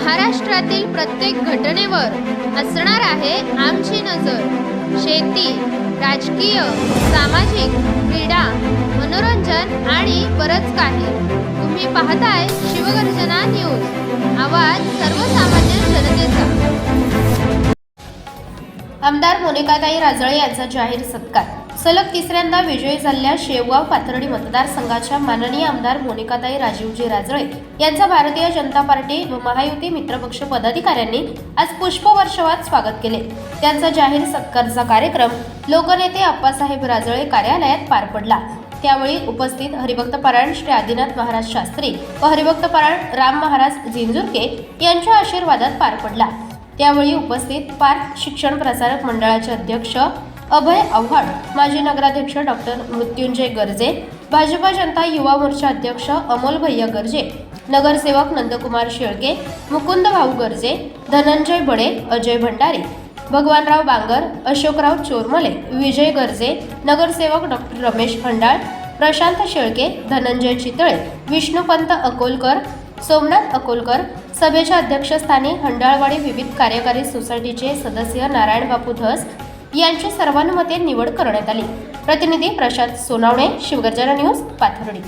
महाराष्ट्रातील प्रत्येक घटनेवर असणार आहे आमची नजर। शेती, राजकीय, सामाजिक, क्रीडा, मनोरंजन आणि बरंच काही। तुम्ही पाहताय शिवगर्जना न्यूज, आवाज सर्वसामान्य जनतेचा। आमदार मोनिकाताई राजळे यांचा जाहीर सत्कार। सलग तिसऱ्यांदा विजयी झालेल्या शेवगाव पाथर्डी मतदारसंघाच्या माननीय आमदार मोनिकाताई राजीवजी राजळे यांचा भारतीय जनता पार्टी व महायुती मित्रपक्ष पदाधिकाऱ्यांनी आज पुष्पवर्षावात स्वागत केले। त्यांचा जाहीर सत्कारचा कार्यक्रम लोकनेते अप्पासाहेब राजळे कार्यालयात पार पडला। त्यावेळी उपस्थित हरिभक्त परायण श्री आदिनाथ महाराज शास्त्री व हरिभक्त परायण राम महाराज जिंजुरके यांच्या आशीर्वादात पार पडला। त्यावेळी उपस्थित पार्थ शिक्षण प्रसारक मंडळाचे अध्यक्ष अभय आव्हाड, माजी नगराध्यक्ष डॉक्टर मृत्युंजय गर्जे, भाजपा जनता युवा मोर्चा अध्यक्ष अमोल भैया गर्जे, नगरसेवक नंदकुमार शेळके, मुकुंद भाऊ गर्जे, धनंजय बडे, अजय भंडारी, भगवानराव बांगर, अशोकराव चोरमले, विजय गर्जे, नगरसेवक डॉक्टर रमेश हंडाळ, प्रशांत शेळके, धनंजय चितळे, विष्णुपंत अकोलकर, सोमनाथ अकोलकर, सभेच्या अध्यक्षस्थानी हंडाळवाडी विविध कार्यकारी सोसायटीचे सदस्य नारायण बापू धस यांची सर्वानुमते निवड करण्यात आली। प्रतिनिधी प्रशांत सोनावणे, शिवगर्जना न्यूज, पाथर्डी।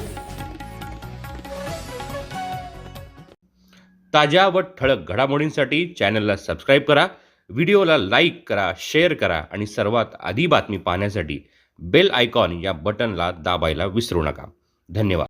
ताज्या व ठळक घडामोडींसाठी चॅनलला सबस्क्राईब करा, व्हिडिओला लाईक करा, शेअर करा आणि सर्वात आधी बातमी पाहण्यासाठी बेल आयकॉन या बटनला दाबायला विसरू नका। धन्यवाद।